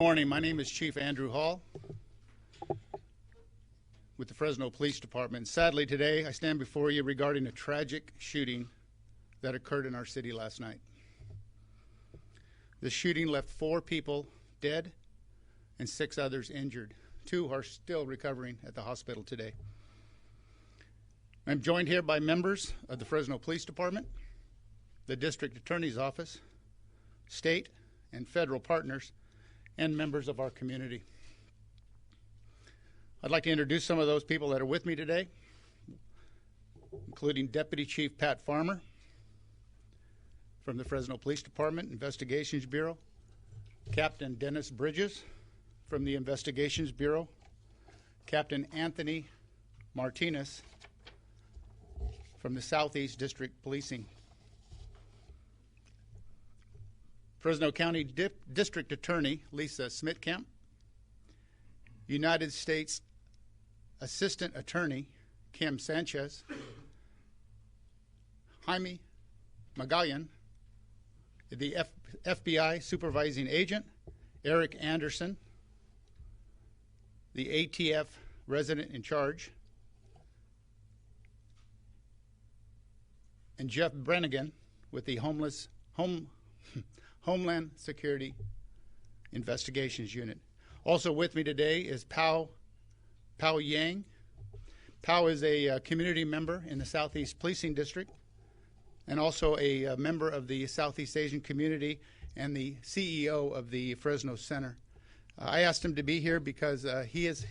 Morning. My name is Chief Andrew Hall with the Fresno Police Department. Sadly, today I stand before you regarding a tragic shooting that occurred in our city last night. The shooting left 4 people dead and 6 others injured. 2 are still recovering at the hospital today. I'm joined here by members of the Fresno Police Department, the District Attorney's Office, state and federal partners, and members of our community. I'd like to introduce some of those people that are with me today, including Deputy Chief Pat Farmer from the Fresno Police Department Investigations Bureau, Captain Dennis Bridges from the Investigations Bureau, Captain Anthony Martinez from the Southeast District Policing, Fresno County District Attorney Lisa Smitkamp, United States Assistant Attorney Kim Sanchez, Jaime Magallan, the FBI Supervising Agent Eric Anderson, the ATF Resident in Charge, and Jeff Brennigan with the Homeland Security Investigations Unit. Also with me today is Pao Yang. Pao is a community member in the Southeast Policing District and also a member of the Southeast Asian community and the CEO of the Fresno Center. I asked him to be here because his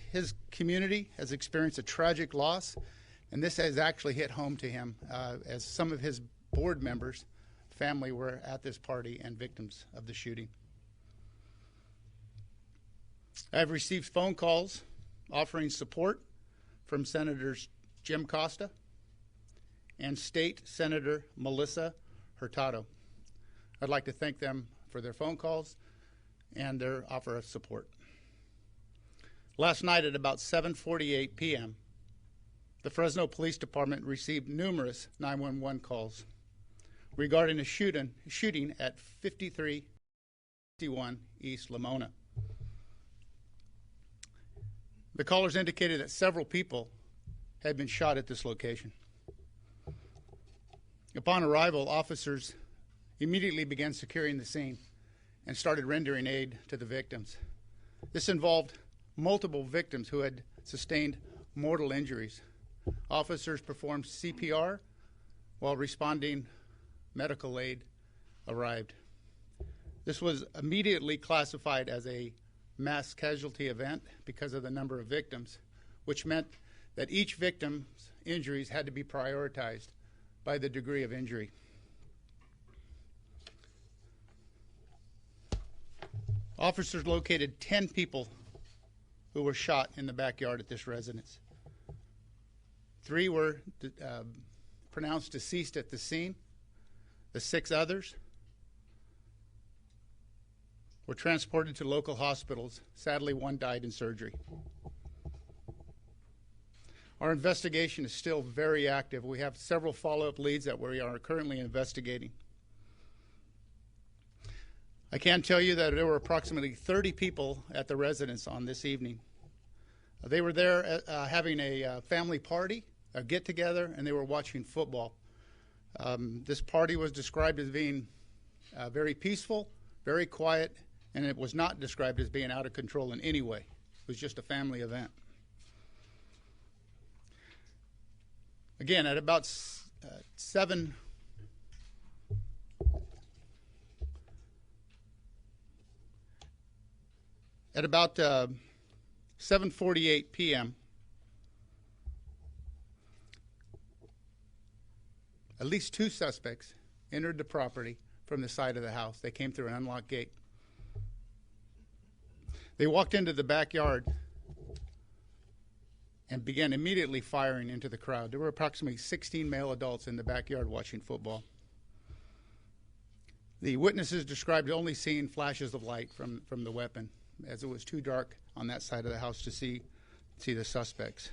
community has experienced a tragic loss, and this has actually hit home to him as some of his board members family were at this party and victims of the shooting. I've received phone calls offering support from Senators Jim Costa and State Senator Melissa Hurtado. I'd like to thank them for their phone calls and their offer of support. Last night at about 7:48 p.m., the Fresno Police Department received numerous 911 calls regarding a shooting at 5361 East Lamona. The callers indicated that several people had been shot at this location. Upon arrival, officers immediately began securing the scene and started rendering aid to the victims. This involved multiple victims who had sustained mortal injuries. Officers performed CPR while responding medical aid arrived. This was immediately classified as a mass casualty event because of the number of victims, which meant that each victim's injuries had to be prioritized by the degree of injury. Officers located 10 people who were shot in the backyard at this residence. 3 were pronounced deceased at the scene. The 6 others were transported to local hospitals. Sadly, 1 died in surgery. Our investigation is still very active. We have several follow-up leads that we are currently investigating. I can tell you that there were approximately 30 people at the residence on this evening. They were there having a family party, a get-together, and they were watching football. This party was described as being very peaceful, very quiet, and it was not described as being out of control in any way. It was just a family event. Again, at about 7:48 p.m., at least 2 suspects entered the property from the side of the house. They came through an unlocked gate. They walked into the backyard and began immediately firing into the crowd. There were approximately 16 male adults in the backyard watching football. The witnesses described only seeing flashes of light from the weapon, as it was too dark on that side of the house to see the suspects.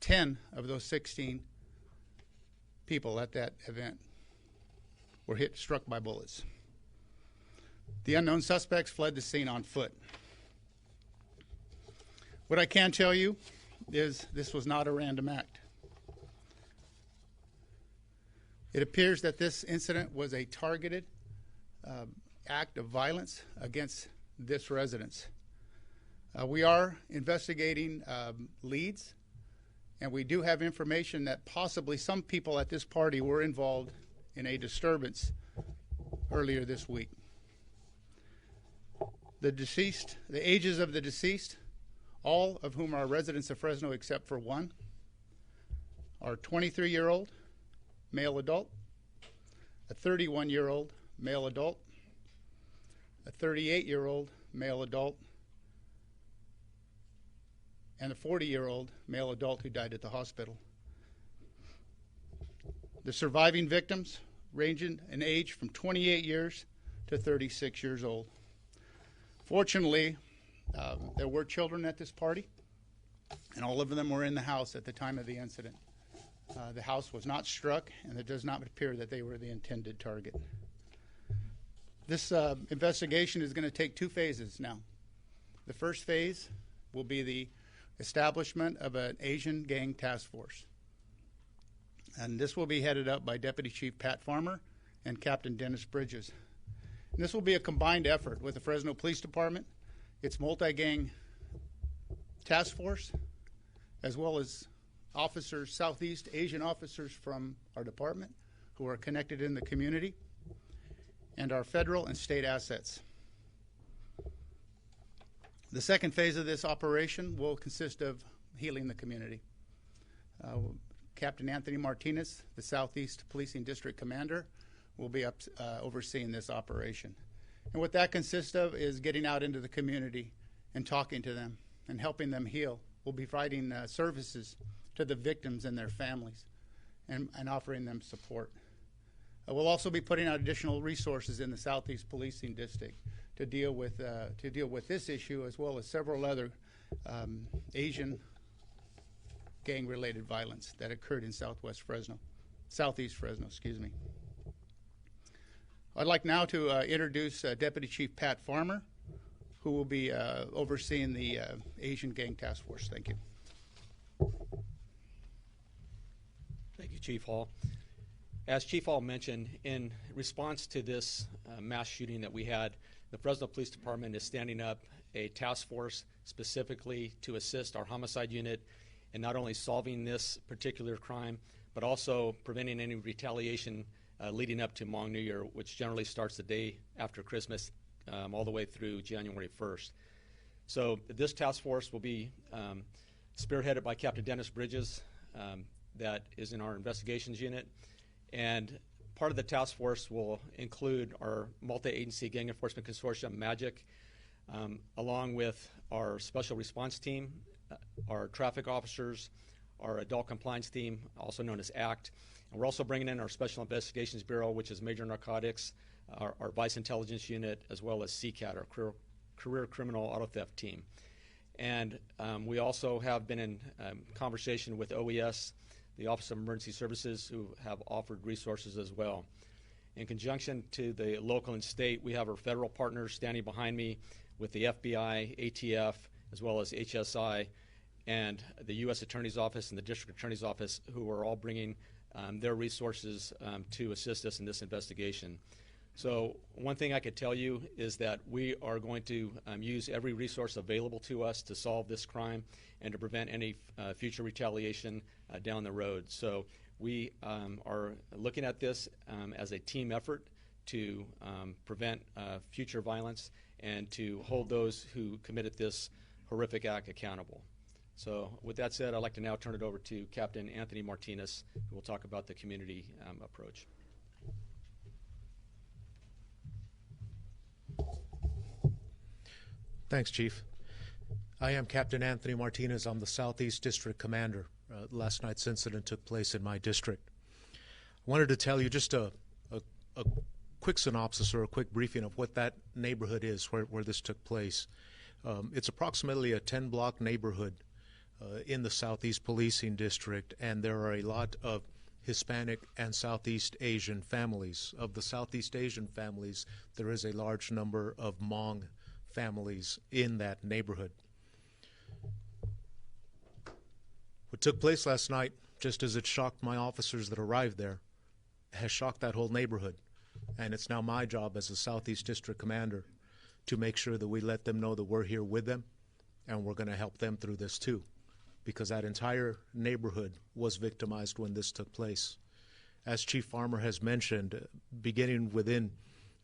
10 of those 16 people at that event were struck by bullets. The unknown suspects fled the scene on foot. What I can tell you is this was not a random act. It appears that this incident was a targeted act of violence against this residence. We are investigating leads, and we do have information that possibly some people at this party were involved in a disturbance earlier this week. The ages of the deceased, all of whom are residents of Fresno except for one, are 23-year-old male adult, a 31-year-old male adult, a 38-year-old male adult, and a 40-year-old male adult who died at the hospital. The surviving victims ranging in age from 28 years to 36 years old. Fortunately, there were children at this party, and all of them were in the house at the time of the incident. The house was not struck, and it does not appear that they were the intended target. This investigation is going to take 2 phases now. The first phase will be the establishment of an Asian gang task force. And this will be headed up by Deputy Chief Pat Farmer and Captain Dennis Bridges. And this will be a combined effort with the Fresno Police Department, its multi-gang task force, as well as officers, Southeast Asian officers from our department who are connected in the community, and our federal and state assets. The second phase of this operation will consist of healing the community. Captain Anthony Martinez, the Southeast Policing District Commander, will be overseeing this operation. And what that consists of is getting out into the community and talking to them and helping them heal. We'll be providing services to the victims and their families and offering them support. We'll also be putting out additional resources in the Southeast Policing District to deal with this issue, as well as several other Asian gang-related violence that occurred in Southeast Fresno, excuse me. I'd like now to introduce Deputy Chief Pat Farmer, who will be overseeing the Asian Gang Task Force. Thank you. Thank you, Chief Hall. As Chief Hall mentioned, in response to this mass shooting that we had, the Fresno Police Department is standing up a task force specifically to assist our homicide unit in not only solving this particular crime, but also preventing any retaliation leading up to Hmong New Year, which generally starts the day after Christmas all the way through January 1st. So this task force will be spearheaded by Captain Dennis Bridges, that is in our investigations unit. And part of the task force will include our multi-agency gang enforcement consortium, MAGIC, along with our special response team, our traffic officers, our adult compliance team, also known as ACT. And we're also bringing in our Special Investigations Bureau, which is Major Narcotics, our Vice Intelligence Unit, as well as CCAT, our Career Criminal Auto Theft Team. And we also have been in conversation with OES, the Office of Emergency Services, who have offered resources as well. In conjunction to the local and state, we have our federal partners standing behind me with the FBI, ATF, as well as HSI, and the U.S. Attorney's Office and the District Attorney's Office, who are all bringing their resources to assist us in this investigation. So one thing I could tell you is that we are going to use every resource available to us to solve this crime and to prevent any future retaliation down the road. So we are looking at this as a team effort to prevent future violence and to hold those who committed this horrific act accountable. So with that said, I'd like to now turn it over to Captain Anthony Martinez, who will talk about the community approach. Thanks, Chief. I am Captain Anthony Martinez. I'm the Southeast District Commander. Last night's incident took place in my district. I wanted to tell you just a quick synopsis or a quick briefing of what that neighborhood is where this took place. It's approximately a 10-block neighborhood in the Southeast Policing District, and there are a lot of Hispanic and Southeast Asian families. Of the Southeast Asian families, there is a large number of Hmong families in that neighborhood. What took place last night, just as it shocked my officers that arrived there, has shocked that whole neighborhood. And it's now my job as a Southeast District Commander to make sure that we let them know that we're here with them and we're going to help them through this too, because that entire neighborhood was victimized when this took place. As Chief Farmer has mentioned, beginning within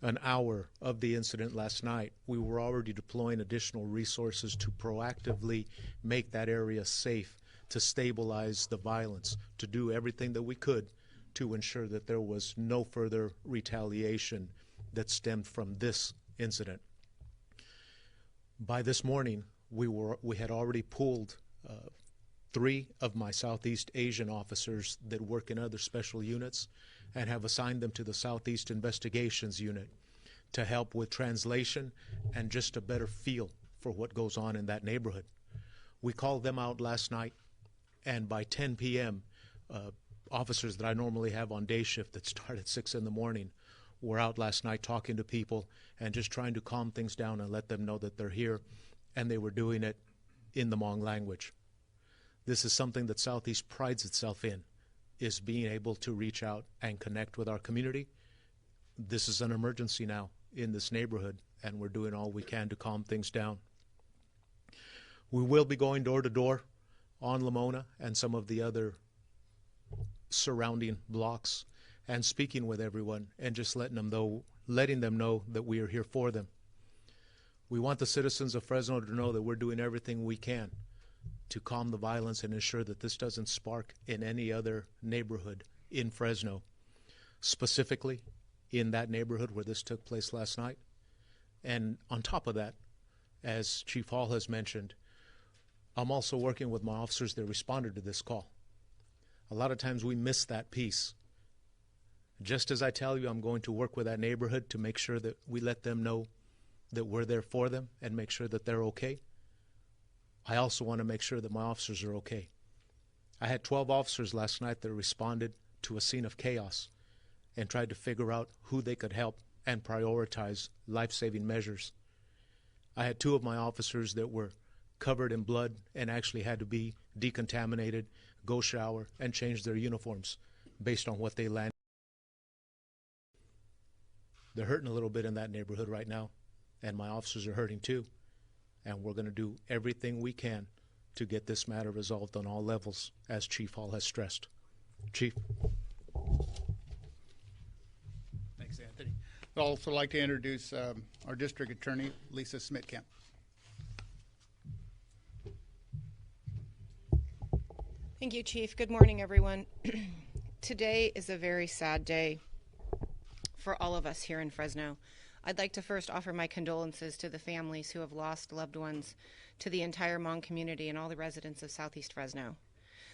an hour of the incident last night, we were already deploying additional resources to proactively make that area safe, to stabilize the violence, to do everything that we could to ensure that there was no further retaliation that stemmed from this incident. By this morning, we had already pulled 3 of my Southeast Asian officers that work in other special units and have assigned them to the Southeast Investigations Unit to help with translation and just a better feel for what goes on in that neighborhood. We called them out last night, and by 10 p.m., officers that I normally have on day shift that start at 6 in the morning were out last night talking to people and just trying to calm things down and let them know that they're here, and they were doing it in the Hmong language. This is something that Southeast prides itself in, is being able to reach out and connect with our community. This is an emergency now in this neighborhood, and we're doing all we can to calm things down. We will be going door to door on Lamona and some of the other surrounding blocks and speaking with everyone and just letting them know that we are here for them. We want the citizens of Fresno to know that we're doing everything we can to calm the violence and ensure that this doesn't spark in any other neighborhood in Fresno, specifically in that neighborhood where this took place last night. And on top of that, as Chief Hall has mentioned, I'm also working with my officers that responded to this call. A lot of times we miss that piece. Just as I tell you, I'm going to work with that neighborhood to make sure that we let them know that we're there for them and make sure that they're okay. I also want to make sure that my officers are okay. I had 12 officers last night that responded to a scene of chaos and tried to figure out who they could help and prioritize life-saving measures. I had 2 of my officers that were covered in blood and actually had to be decontaminated, go shower, and change their uniforms based on what they landed. They're hurting a little bit in that neighborhood right now, and my officers are hurting too. And we're going to do everything we can to get this matter resolved on all levels, as Chief Hall has stressed. Chief. Thanks, Anthony. I'd also like to introduce our District Attorney, Lisa Smitkamp. Thank you, Chief. Good morning, everyone. Today is a very sad day for all of us here in Fresno. I'd like to first offer my condolences to the families who have lost loved ones, to the entire Hmong community and all the residents of Southeast Fresno.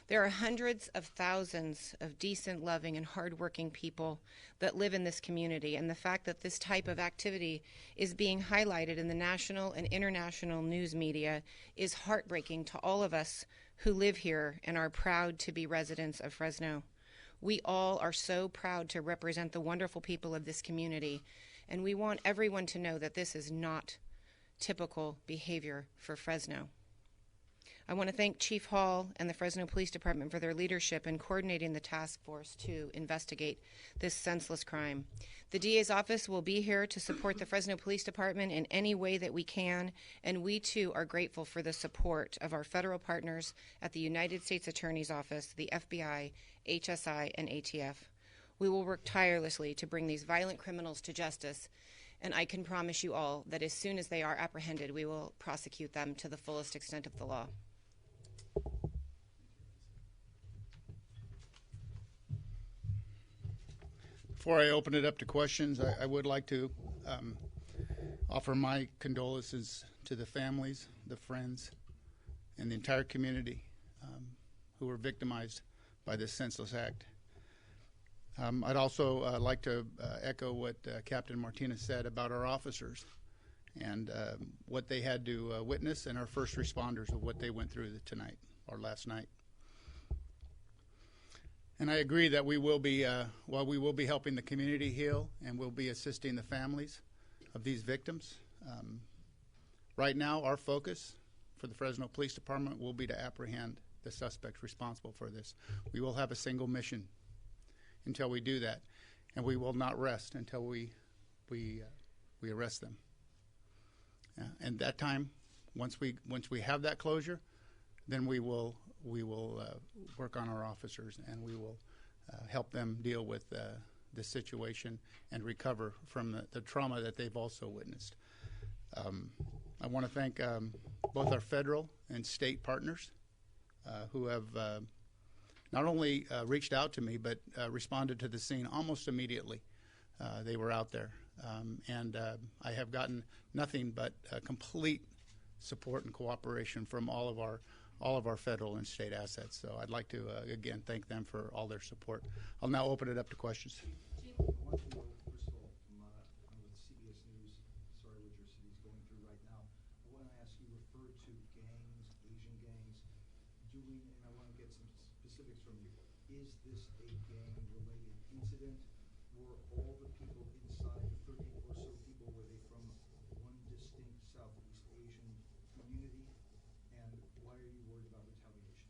There are hundreds of thousands of decent, loving, and hardworking people that live in this community, and the fact that this type of activity is being highlighted in the national and international news media is heartbreaking to all of us who live here and are proud to be residents of Fresno. We all are so proud to represent the wonderful people of this community, and we want everyone to know that this is not typical behavior for Fresno. I want to thank Chief Hall and the Fresno Police Department for their leadership in coordinating the task force to investigate this senseless crime. The DA's office will be here to support the Fresno Police Department in any way that we can, and we too are grateful for the support of our federal partners at the United States Attorney's Office, the FBI, HSI, and ATF. We will work tirelessly to bring these violent criminals to justice, and I can promise you all that as soon as they are apprehended, we will prosecute them to the fullest extent of the law. Before I open it up to questions, I would like to offer my condolences to the families, the friends, and the entire community who were victimized by this senseless act. I'd also like to echo what Captain Martinez said about our officers and what they had to witness, and our first responders of what they went through tonight or last night. And I agree that we will be, while we will be helping the community heal and we'll be assisting the families of these victims, right now our focus for the Fresno Police Department will be to apprehend the suspects responsible for this. We will have a single mission until we do that, and we will not rest until we arrest them. And that time, once we have that closure, then we will work on our officers, and we will help them deal with the situation and recover from the trauma that they've also witnessed. I want to thank both our federal and state partners who have not only reached out to me, but responded to the scene almost immediately. They were out there. And I have gotten nothing but complete support and cooperation from all of our federal and state assets. So I'd like to again thank them for all their support. I'll now open it up to questions. Chief, I want to know, first of all, I'm with CBS News. Sorry what your city's going through right now. I want to ask you, refer to gangs, Asian gangs. And I want to get some specifics from you. Is this a gang-related incident? Were all the people inside, 30 or so people, were they from one distinct Southeast Asian community? And why are you worried about retaliation?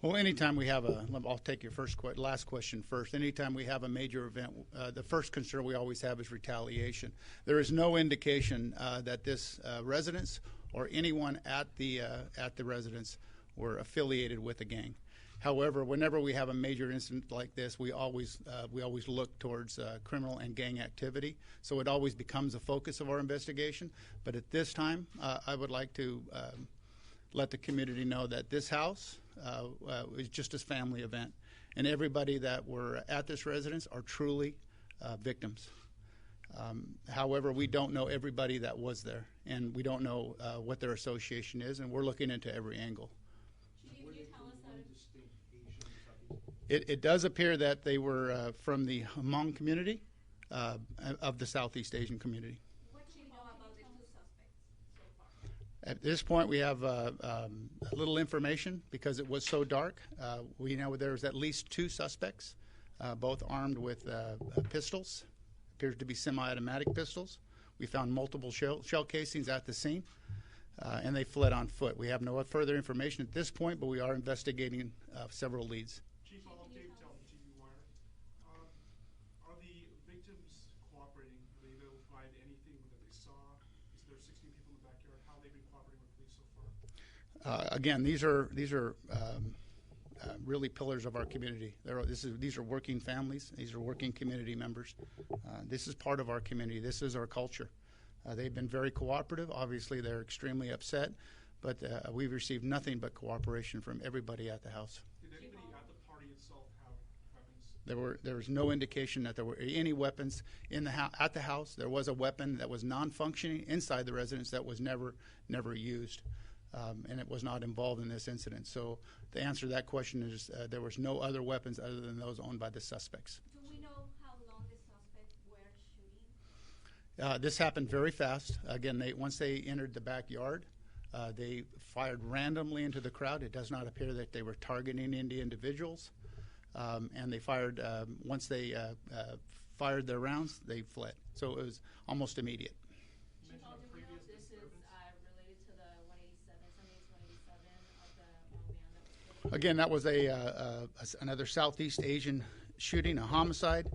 Well, anytime we have I'll take your last question first. Anytime we have a major event, the first concern we always have is retaliation. There is no indication that this residence or anyone at the residence were affiliated with a gang. However, whenever we have a major incident like this, we always look towards criminal and gang activity. So it always becomes a focus of our investigation. But at this time, I would like to let the community know that this house is just a family event, and everybody that were at this residence are truly victims. However, we don't know everybody that was there, and we don't know what their association is, and we're looking into every angle. It does appear that they were from the Hmong community of the Southeast Asian community. What do you know about the two suspects so far? At this point, we have little information because it was so dark. We know there's at least two suspects, both armed with pistols, appears to be semi-automatic pistols. We found multiple shell casings at the scene, and they fled on foot. We have no further information at this point, but we are investigating several leads. Chief, I'll Dave tell the TV Wire. Are the victims cooperating? Are they able to provide anything that they saw? Is there 16 people in the backyard? How have they been cooperating with police so far? Again, these are really pillars of our community. These are working families. These are working community members. This is part of our community. This is our culture. They've been very cooperative. Obviously, they're extremely upset, but we've received nothing but cooperation from everybody at the house. Did anybody at the party itself have weapons? There was no indication that there were any weapons at the house. There was a weapon that was non-functioning inside the residence that was never used, and it was not involved in this incident. So the answer to that question is there was no other weapons other than those owned by the suspects. Do we know how long the suspects were shooting? This happened very fast. Again, once they entered the backyard, they fired randomly into the crowd. It does not appear that they were targeting any individuals. And they fired, once they fired their rounds, they fled. So it was almost immediate. Do we know if this is related to the 187, Sunday's 187 of the young man that was killed? Again, that was another Southeast Asian shooting, a homicide.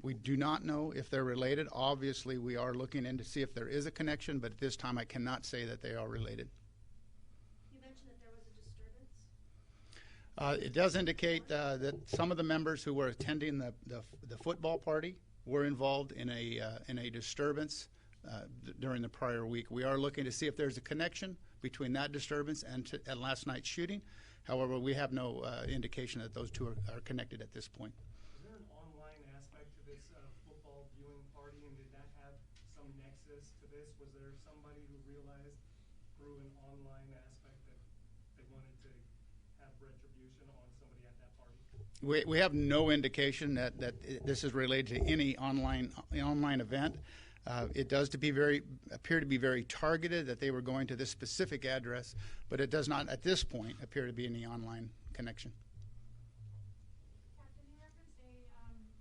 We do not know if they're related. Obviously, we are looking in to see if there is a connection, but at this time I cannot say that they are related. You mentioned that there was a disturbance. It does indicate that some of the members who were attending the football party were involved in a disturbance during the prior week. We are looking to see if there's a connection between that disturbance and last night's shooting. However, we have no indication that those two are connected at this point. Is there an online aspect to this football viewing party, and did that have some nexus to this? Was there somebody who realized through an online aspect that they wanted to have retribution on somebody at that party? We have no indication that this is related to any online event. It does appear to be very targeted, that they were going to this specific address, but it does not, at this point, appear to be any online connection. Captain, you referenced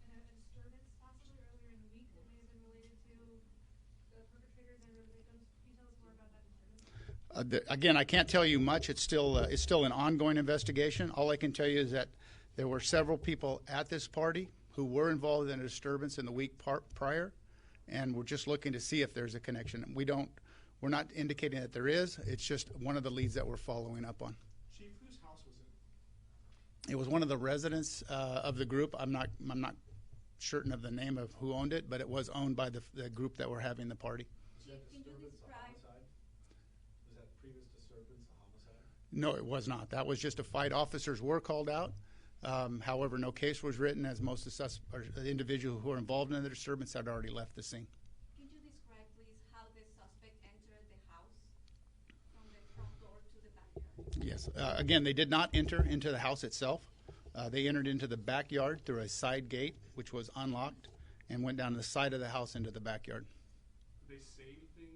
a disturbance possibly earlier in the week that may have been related to the perpetrators and the victims. Can you tell us more about that disturbance? Again, I can't tell you much. It's still an ongoing investigation. All I can tell you is that there were several people at this party who were involved in a disturbance in the week prior, and we're just looking to see if there's a connection. We're not indicating that there is. It's just one of the leads that we're following up on. Chief, whose house was it? It was one of the residents of the group. I'm not certain of the name of who owned it, but it was owned by the group that were having the party. Chief, can you describe? Was that previous disturbance a homicide? No, it was not. That was just a fight. Officers were called out. However, no case was written, as most of the individuals who were involved in the disturbance had already left the scene. Could you describe, please, how the suspect entered the house from the front door to the backyard? Yes. Again, they did not enter into the house itself. They entered into the backyard through a side gate, which was unlocked, and went down the side of the house into the backyard. Did they say anything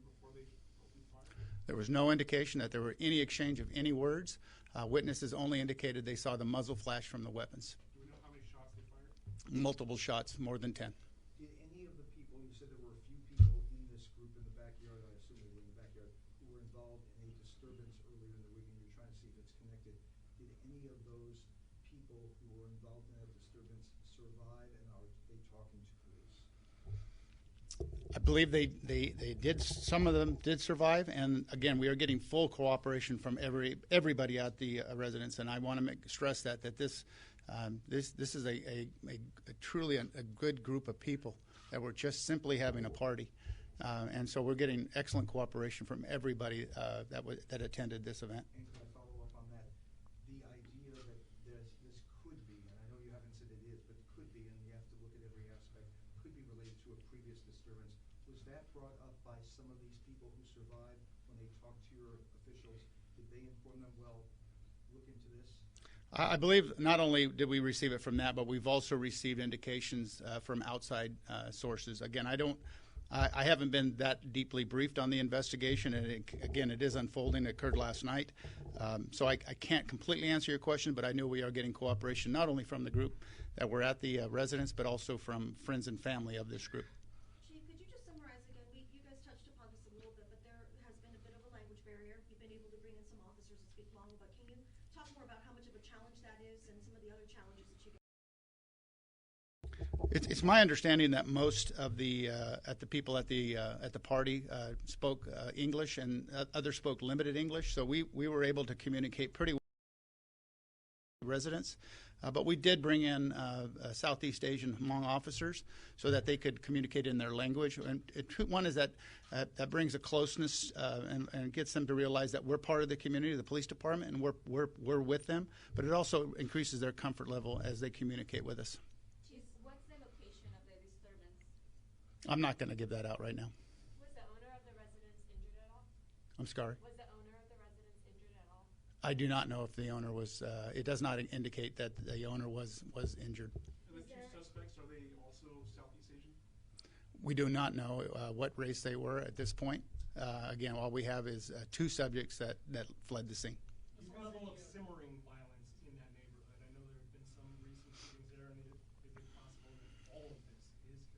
before they opened fire? There was no indication that there were any exchange of any words. Witnesses only indicated they saw the muzzle flash from the weapons. Do we know how many shots they fired? Multiple shots, more than 10. Did any of the people, you said there were a few people in this group in the backyard, I assume they were in the backyard, who were involved in a disturbance earlier in the week, and you're trying to see if it's connected. Did any of those people who were involved in that disturbance survive, and are they talking to police? I believe they did. Some of them did survive, and again, we are getting full cooperation from everybody at the residence. And I want to stress that this is a truly a good group of people that were just simply having a party, and so we're getting excellent cooperation from everybody that attended this event. And can I follow up on that? The idea that this could be, and I know you haven't said it is, but could be, and you have to look at every aspect, could be related to a previous disturbance. Was that brought up by some of these people who survived when they talked to your officials? Did they inform them, well, look into this? I believe not only did we receive it from that, but we've also received indications from outside sources. Again, I haven't been that deeply briefed on the investigation, and again, it is unfolding. It occurred last night, so I can't completely answer your question, but I know we are getting cooperation not only from the group that were at the residence, but also from friends and family of this group. Chief, could you just summarize again? You guys touched upon this a little bit, but there has been a bit of a language barrier. You've been able to bring in some officers to speak Hmong, but can you talk more about how much of a challenge that is and some of the other challenges that you guys? It's my understanding that most of the people at the party spoke English, and others spoke limited English. So we were able to communicate pretty well with residents. But we did bring in Southeast Asian Hmong officers so that they could communicate in their language. And one is that that brings a closeness and gets them to realize that we're part of the community, the police department, and we're with them. But it also increases their comfort level as they communicate with us. Chief, what's the location of the disturbance? I'm not going to give that out right now. Was the owner of the residence injured at all? I'm sorry. Was the owner of the residence injured at all? I do not know if the owner was. It does not indicate that the owner was injured. And the two suspects, are they also Southeast Asian? We do not know what race they were at this point. Again, all we have is two subjects that fled the scene. The level of simmering violence in that neighborhood. I know there have been some recent shootings there, and is it possible that all of this is connected?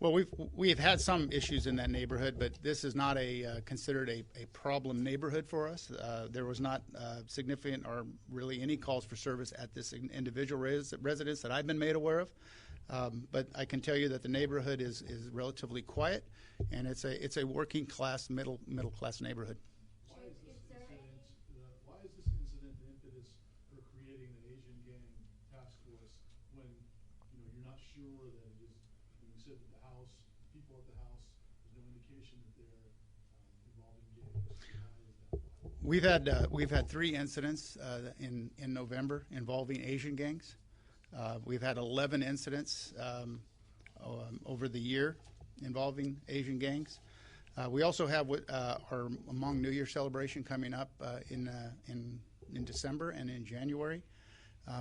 Well, we have had some issues in that neighborhood, but this is not considered a problem neighborhood for us. There was not significant or really any calls for service at this individual residence that I've been made aware of. But I can tell you that the neighborhood is relatively quiet, and it's a working class, middle class neighborhood. Why is this incident the impetus for creating the Asian Gang Task Force when you're not sure that it is? When you said that the house, people at the house, there's no indication that they're involved in gangs. Why is that? We've had 3 incidents in November involving Asian gangs. We've had 11 incidents over the year involving Asian gangs. We also have our Hmong New Year celebration coming up in December and in January,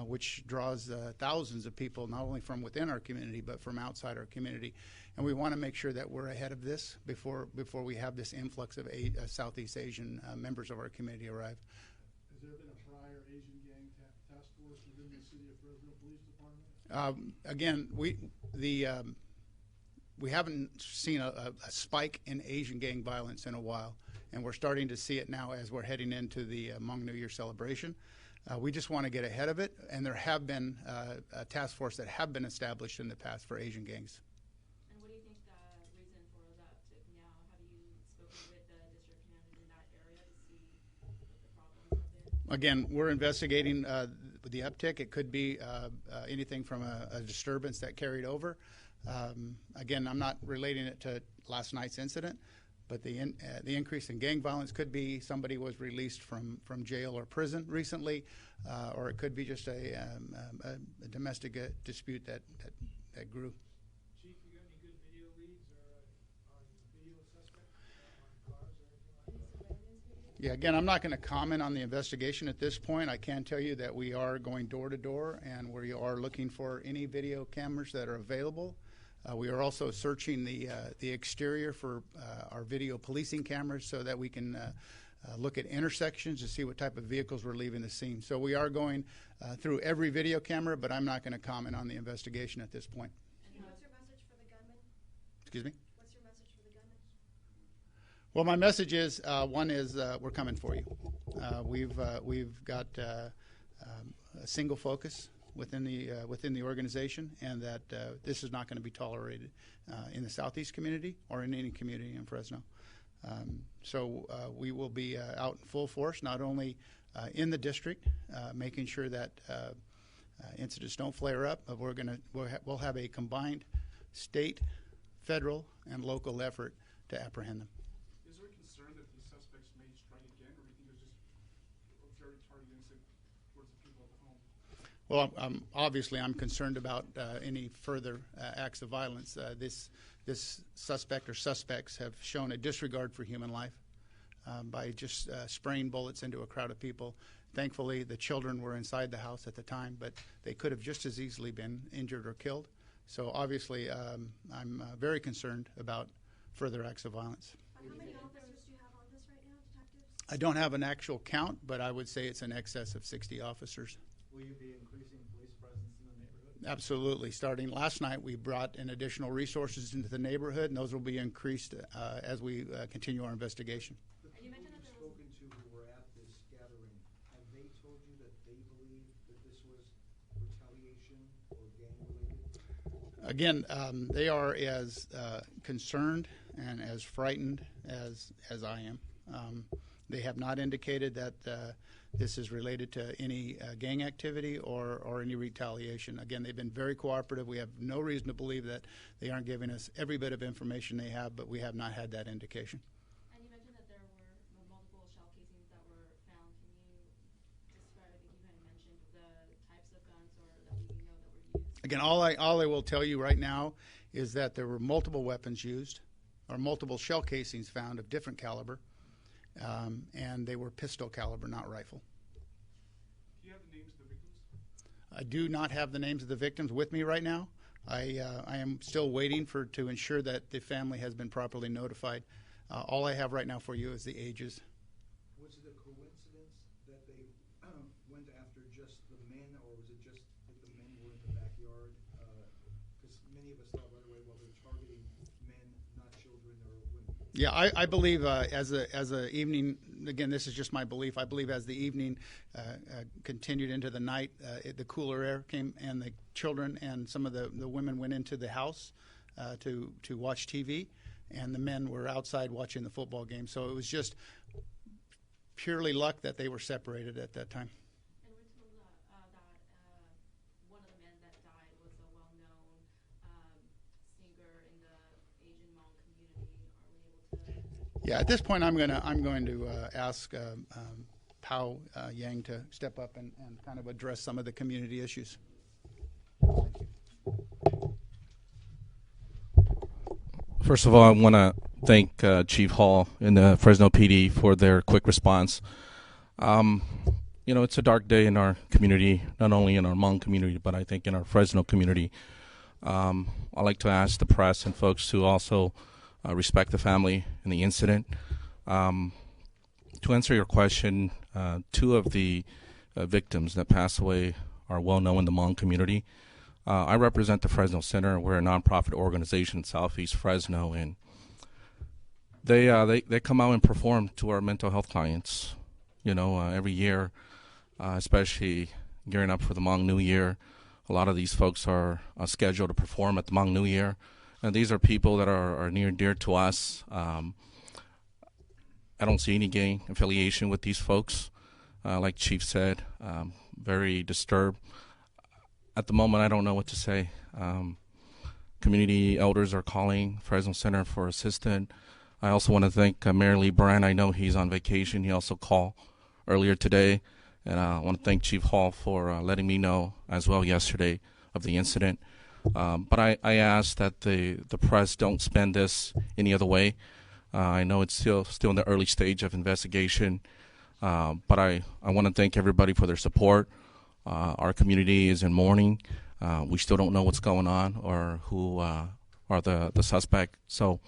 which draws thousands of people, not only from within our community but from outside our community. And we want to make sure that we're ahead of this before we have this influx of Southeast Asian members of our community arrive. Has there been a prior Asian Gang Task Force within the city of Fresno Police Department? Again, we haven't seen a spike in Asian gang violence in a while, and we're starting to see it now as we're heading into the Hmong New Year celebration. We just want to get ahead of it, and there have been a task force that have been established in the past for Asian gangs. And what do you think the reason for the uptick now? Have you spoken with the district commanders in that area to see what the problems have been? Again, we're investigating the uptick. It could be anything from a disturbance that carried over. Again, I'm not relating it to last night's incident, but the increase in gang violence could be somebody was released from jail or prison recently, or it could be just a domestic dispute that grew. Chief, you got any good video leads or on video suspects on cars or anything like that? Yeah, again, I'm not going to comment on the investigation at this point. I can tell you that we are going door to door, and we are looking for any video cameras that are available. We are also searching the exterior for our video policing cameras so that we can look at intersections to see what type of vehicles were leaving the scene. So we are going through every video camera, but I'm not going to comment on the investigation at this point. And what's your message for the gunman? Excuse me? What's your message for the gunman? Well, my message is one is we're coming for you. We've got a single focus within the organization, and that this is not going to be tolerated in the Southeast community or in any community in Fresno. So we will be out in full force, not only in the district, making sure that incidents don't flare up, but we'll have a combined state, federal, and local effort to apprehend them. Is there a concern that these suspects may strike again, or do you think it's just a very targeted incident towards the people at the home? Well, obviously, I'm concerned about any further acts of violence. This suspect or suspects have shown a disregard for human life by just spraying bullets into a crowd of people. Thankfully, the children were inside the house at the time, but they could have just as easily been injured or killed. So obviously, I'm very concerned about further acts of violence. How many officers do you have on this right now, detectives? I don't have an actual count, but I would say it's in excess of 60 officers. Will you be increasing police presence in the neighborhood? Absolutely. Starting last night, we brought in additional resources into the neighborhood, and those will be increased as we continue our investigation. The And you people mentioned you've that there was- spoken to who were at this gathering, have they told you that they believe that this was retaliation or gang-related? Again, they are as concerned and as frightened as I am. They have not indicated that this is related to any gang activity or any retaliation. Again, they've been very cooperative. We have no reason to believe that they aren't giving us every bit of information they have, but we have not had that indication. And you mentioned that there were multiple shell casings that were found. Can you describe, I think you had mentioned the types of guns or that we know that were used? Again, all I will tell you right now is that there were multiple weapons used, or multiple shell casings found of different caliber, and they were pistol caliber, not rifle. Do you have the names of the victims? I do not have the names of the victims with me right now. I am still waiting to ensure that the family has been properly notified. All I have right now for you is the ages. Was it a coincidence that they went after just the men, or was it just that the men were in the backyard? Because many of us thought right away, well, they're targeting men, not children or women. Yeah, I believe as a evening, again, this is just my belief. I believe as the evening continued into the night, the cooler air came, and the children and some of the women went into the house to watch TV, and the men were outside watching the football game. So it was just purely luck that they were separated at that time. And we're told that one of the men that died was a well-known singer in the Asian Hmong community. Are we able to? Yeah, at this point, I'm going to ask Pao Yang to step up and kind of address some of the community issues. Thank you. First of all, I want to thank Chief Hall and the Fresno PD for their quick response. It's a dark day in our community, not only in our Hmong community, but I think in our Fresno community. I'd like to ask the press and folks to also respect the family in the incident. To answer your question, two of the victims that passed away are well known in the Hmong community. I represent the Fresno Center. We're a nonprofit organization in Southeast Fresno, and they come out and perform to our mental health clients, every year, especially gearing up for the Hmong New Year. A lot of these folks are scheduled to perform at the Hmong New Year, and these are people that are near and dear to us. I don't see any gang affiliation with these folks. Like Chief said, very disturbed. At the moment, I don't know what to say. Community elders are calling Fresno Center for assistance. I also want to thank Mayor Lee Brand. I know he's on vacation. He also called earlier today. And I want to thank Chief Hall for letting me know as well yesterday of the incident. But I ask that the press don't spend this any other way. I know it's still in the early stage of investigation. But I want to thank everybody for their support. Our community is in mourning. We still don't know what's going on or who are the suspect. So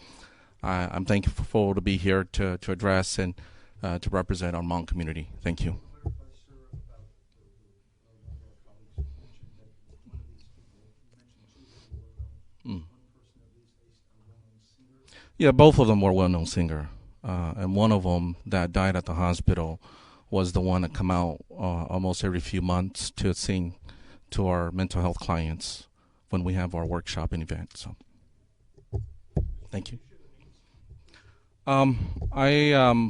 I'm thankful to be here to address and to represent our Hmong community. Thank you. Yeah, both of them were well-known singer, and one of them that died at the hospital was the one that come out almost every few months to sing to our mental health clients when we have our workshop and event. So, thank you. I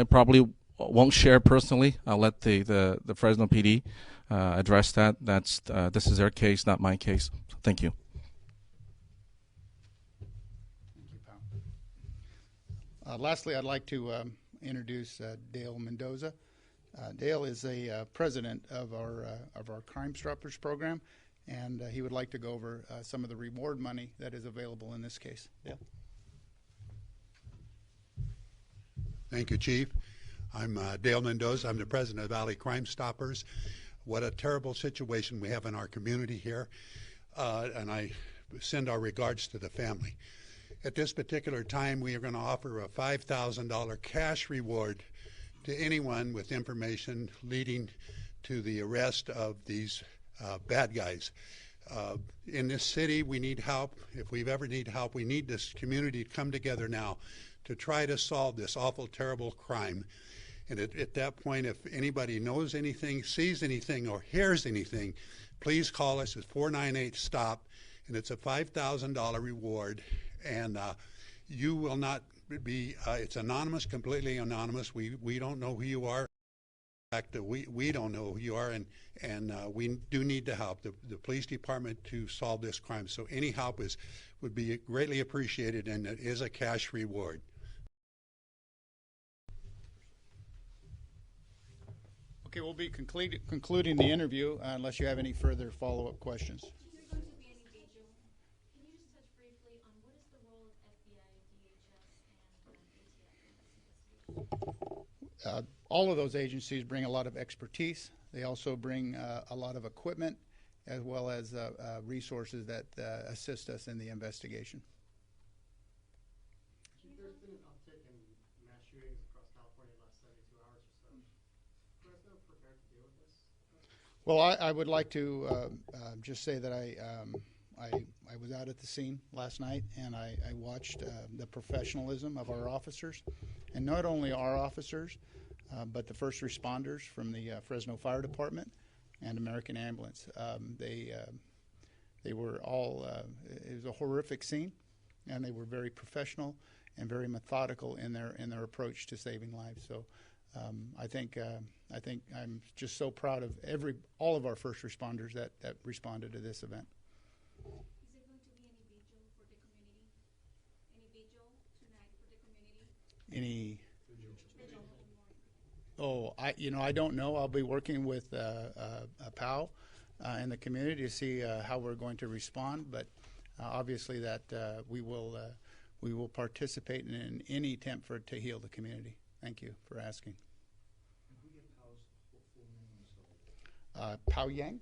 probably won't share personally. I'll let the Fresno PD address that. This is their case, not my case. So thank you. Lastly, I'd like to introduce Dale Mendoza. Dale is a president of our Crime Stoppers program, and he would like to go over some of the reward money that is available in this case. Dale. Thank you, Chief. I'm Dale Mendoza. I'm the president of Valley Crime Stoppers. What a terrible situation we have in our community here, and I send our regards to the family. At this particular time, we are going to offer a $5,000 cash reward to anyone with information leading to the arrest of these bad guys. In this city, we need help. If we've ever need help, we need this community to come together now to try to solve this awful, terrible crime. And at that point, if anybody knows anything, sees anything, or hears anything, please call us at 498-STOP, and it's a $5,000 reward. And you will not be, it's anonymous, completely anonymous. We don't know who you are. In fact, we don't know who you are, and we do need to help the police department to solve this crime. So any help would be greatly appreciated, and it is a cash reward. Okay, we'll be concluding the interview unless you have any further follow-up questions. All of those agencies bring a lot of expertise. They also bring a lot of equipment as well as resources that assist us in the investigation. There's been an uptick in mass shootings across California in the last 72 hours or so. Is Fresno prepared to deal with this? Well, I would like to just say that I was out at the scene last night, and I watched the professionalism of our officers, and not only our officers, but the first responders from the Fresno Fire Department and American Ambulance. They were all, it was a horrific scene, and they were very professional and very methodical in their approach to saving lives. So I think I'm just so proud of all of our first responders that responded to this event. Is there going to be any vigil for the community? Any vigil tonight for the community? Any? Vigil. Oh, I don't know. I'll be working with POW and the community to see how we're going to respond. But obviously, that we will participate in any attempt to heal the community. Thank you for asking. Can we get POW's full name? I'm sorry. POW Yang.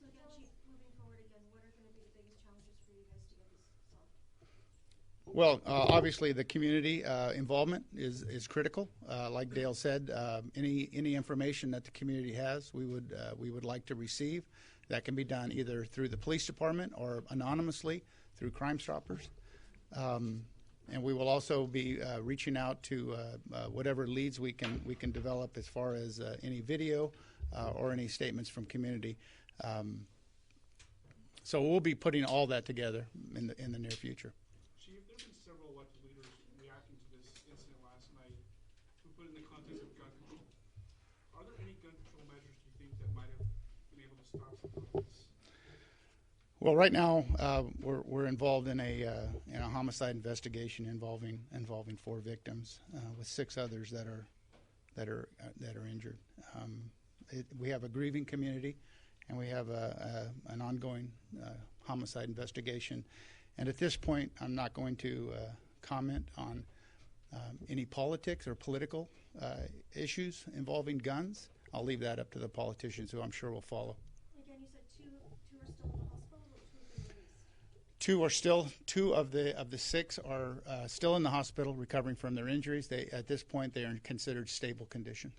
So again, Chief, moving forward again, what are going to be the biggest challenges for you guys to get this solved? Well, obviously the community involvement is critical. Like Dale said, any information that the community has, we would like to receive. That can be done either through the police department or anonymously through Crime Stoppers. And we will also be reaching out to whatever leads we can develop as far as any video or any statements from community. So we'll be putting all that together in the near future. Chief, there have been several elected leaders reacting to this incident last night who put it in the context of gun control. Are there any gun control measures you think that might have been able to stop something like this? Well, right now we're involved in a homicide investigation involving 4 victims with 6 others that are injured. We have a grieving community, and we have an ongoing homicide investigation. And at this point, I'm not going to comment on any politics or political issues involving guns. I'll leave that up to the politicians, who I'm sure will follow. Again, you said two are still in the hospital, or 2 have been released? 2 are still 2 of the 6 are still in the hospital recovering from their injuries. At this point, they are in considered stable condition.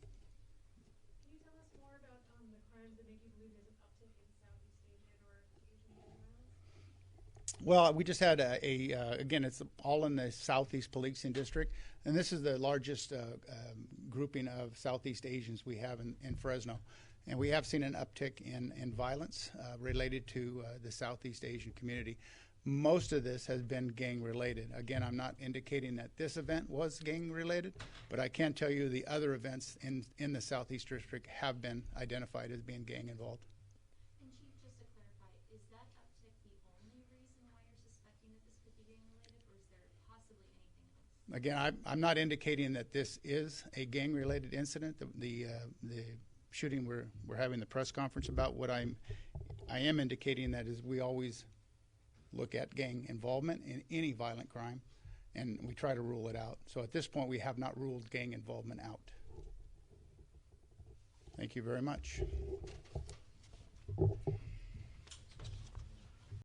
Can you tell us more about the crimes that make you believe there's an uptick in Southeast Asian or Asian gang violence? Well, we just had again, it's all in the Southeast Policing District, and this is the largest grouping of Southeast Asians we have in Fresno. And we have seen an uptick in violence related to the Southeast Asian community. Most of this has been gang-related. Again, I'm not indicating that this event was gang-related, but I can tell you the other events in the Southeast District have been identified as being gang-involved. And Chief, just to clarify, is that uptick the only reason why you're suspecting that this could be gang-related, or is there possibly anything else? Again, I'm not indicating that this is a gang-related incident. The shooting we're having the press conference about, what I am indicating that is we always look at gang involvement in any violent crime, and we try to rule it out. So at this point, we have not ruled gang involvement out. Thank you very much.